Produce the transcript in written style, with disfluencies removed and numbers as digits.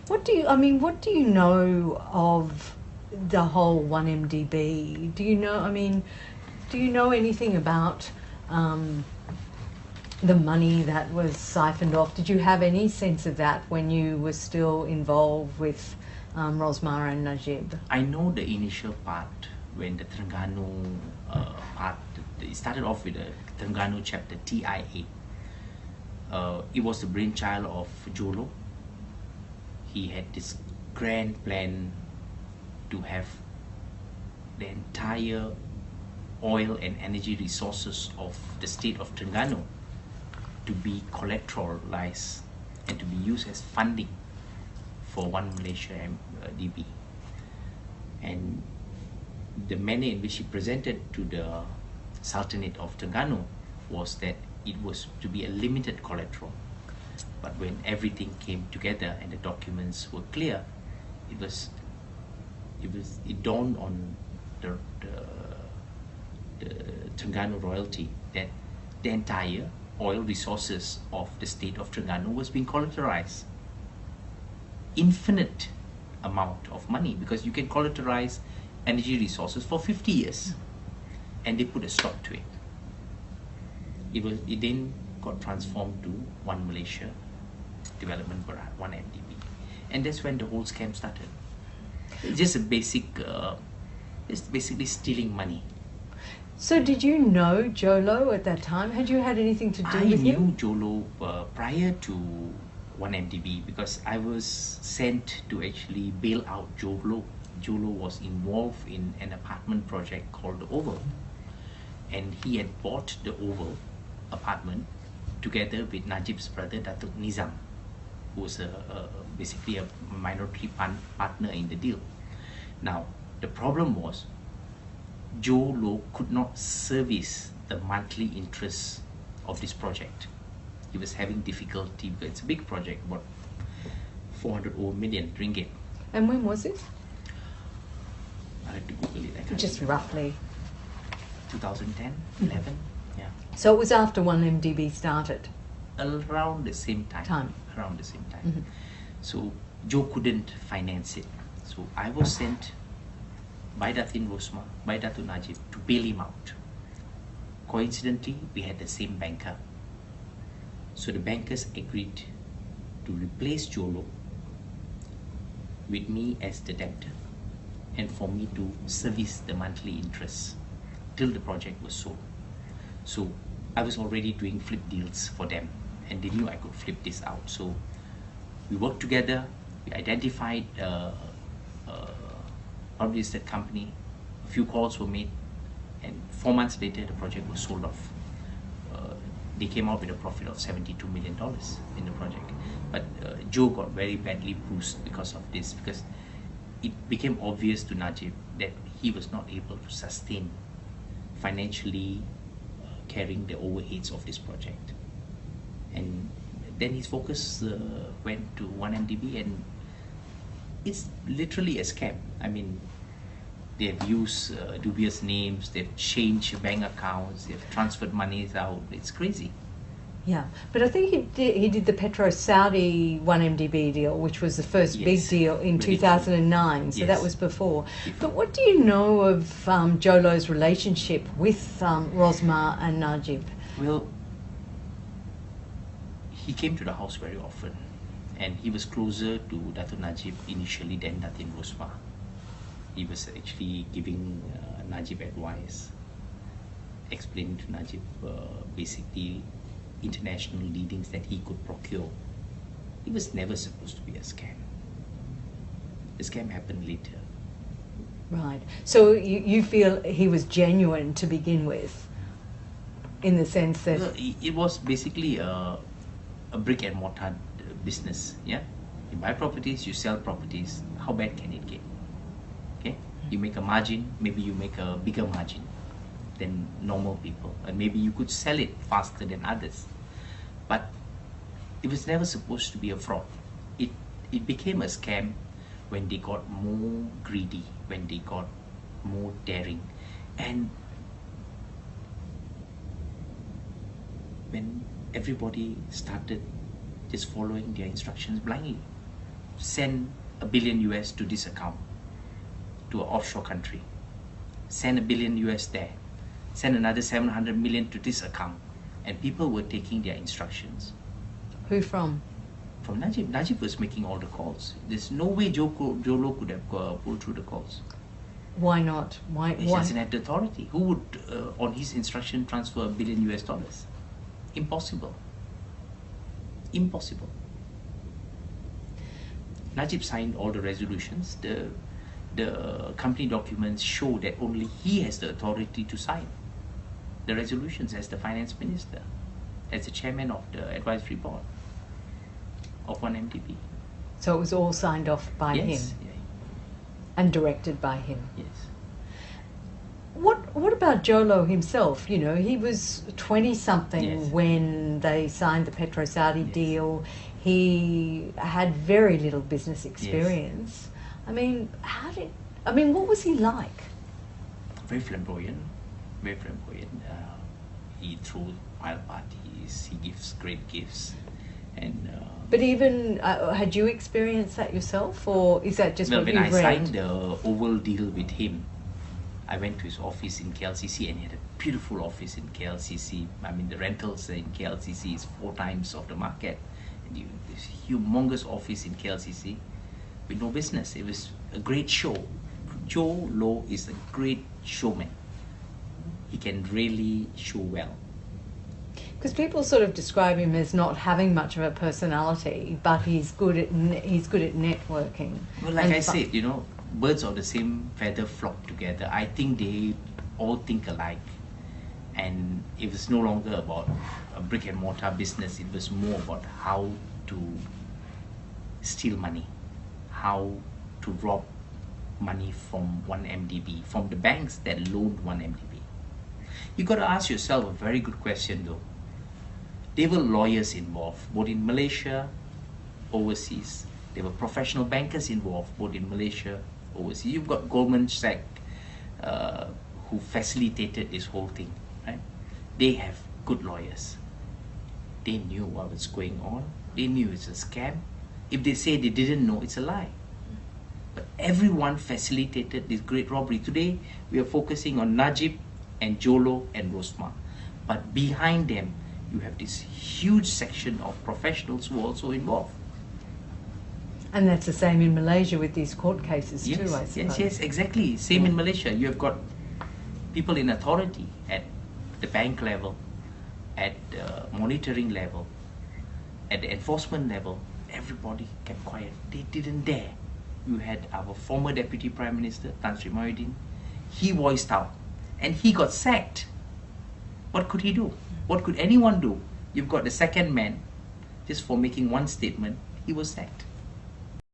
What do you know of the whole 1MDB? Do you know anything about the money that was siphoned off? Did you have any sense of that when you were still involved with Rosmar and Najib? I know the initial part when the Terengganu part, it started off with the Terengganu chapter TIA. It was the brainchild of Jolo. He had this grand plan to have the entire oil and energy resources of the state of Terengganu to be collateralized and to be used as funding for One Malaysia DB. And the manner in which he presented to the Sultanate of Terengganu was that it was to be a limited collateral. But when everything came together and the documents were clear, it dawned on the Terengganu royalty that the entire oil resources of the state of Terengganu was being collateralized. Infinite amount of money, because you can collateralize energy resources for 50 years, and they put a stop to it. It then got transformed to One Malaysia Development Berhad, 1MDB, and that's when the whole scam started. It's just a basic, it's basically stealing money. So did you know Jolo at that time? Had you had anything to do with him? I knew Jolo prior to 1MDB because I was sent to actually bail out Jolo. Jolo was involved in an apartment project called the Oval, and he had bought the Oval apartment together with Najib's brother Datuk Nizam, who was basically a minority partner in the deal. Now, the problem was Jolo could not service the monthly interest of this project. He was having difficulty because it's a big project, about 400 million ringgit. And when was it? I had to Google it. Just roughly. 2010, 11, yeah. So it was after 1MDB started? Around the same time. Around the same time. Mm-hmm. So Joe couldn't finance it. So I was sent by Datin Rosmar, by Datuk Najib, to bail him out. Coincidentally, we had the same banker. So the bankers agreed to replace Jolo with me as the debtor and for me to service the monthly interest till the project was sold. So I was already doing flip deals for them, and they knew I could flip this out. So we worked together, we identified a listed company, a few calls were made, and 4 months later the project was sold off. They came out with a profit of $72 million in the project. But Joe got very badly bruised because of this, because it became obvious to Najib that he was not able to sustain financially carrying the overheads of this project. And then his focus went to 1MDB, and it's literally a scam. I mean, they've used dubious names, they've changed bank accounts, they've transferred monies out. It's crazy. Yeah, but I think he did the Petro-Saudi 1MDB deal, which was the first big deal in 2009, so that was before. But what do you know of Jolo's relationship with Rosmar and Najib? Well, he came to the house very often, and he was closer to Datuk Najib initially than Datin Rosmar. He was actually giving Najib advice, explaining to Najib basically international leadings that he could procure. It was never supposed to be a scam. The scam happened later. Right. So you feel he was genuine to begin with, in the sense that... Well, it was basically a brick and mortar business, yeah? You buy properties, you sell properties. How bad can it get? Okay? You make a margin, maybe you make a bigger margin than normal people, and maybe you could sell it faster than others. But it was never supposed to be a fraud. It became a scam when they got more greedy, when they got more daring, and when everybody started just following their instructions blindly. send $1 billion US to this account, to an offshore country. Send $1 billion US there. Send another 700 million to this account. And people were taking their instructions. Who from? From Najib. Najib was making all the calls. There's no way Jolo could have pulled through the calls. Why not? Why? He doesn't have the authority. Who would, on his instruction, transfer $1 billion US? Impossible. Impossible. Najib signed all the resolutions. The company documents show that only he has the authority to sign the resolutions as the finance minister, as the chairman of the advisory board of 1MDB. So it was all signed off by him? Yes. Yeah. And directed by him? Yes. What about Jolo himself? You know, he was 20-something Yes. when they signed the Petro-Saudi Yes. deal. He had very little business experience. I mean, what was he like? Very flamboyant, very flamboyant. He threw wild parties, he gives great gifts. And But even, had you experienced that yourself, or is that just what when you've I read? signed the Oval deal with him, I went to his office in KLCC, and he had a beautiful office in KLCC. I mean, the rentals in KLCC is 4 times of the market. And this humongous office in KLCC with no business. It was a great show. Joe Low is a great showman. He can really show well. Because people sort of describe him as not having much of a personality, but he's good at networking. Well, like I said, you know, birds of the same feather flock together. I think they all think alike. And it was no longer about a brick and mortar business. It was more about how to steal money, how to rob money from 1MDB, from the banks that loaned 1MDB. You got to ask yourself a very good question though. There were lawyers involved, both in Malaysia, overseas. There were professional bankers involved, both in Malaysia, overseas. You've got Goldman Sachs, who facilitated this whole thing, right? They have good lawyers. They knew what was going on. They knew it's a scam. If they say they didn't know, it's a lie. But everyone facilitated this great robbery. Today, we are focusing on Najib and Jolo and Rosmah. But behind them, you have this huge section of professionals who are also involved. And that's the same in Malaysia with these court cases Yes, too, I suppose. yes, exactly. Same in Malaysia. You have got people in authority at the bank level, at the monitoring level, at the enforcement level. Everybody kept quiet. They didn't dare. You had our former Deputy Prime Minister, Tan Sri Mahyudin. He voiced out and he got sacked. What could he do? What could anyone do? You've got the second man, just for making one statement, he was sacked.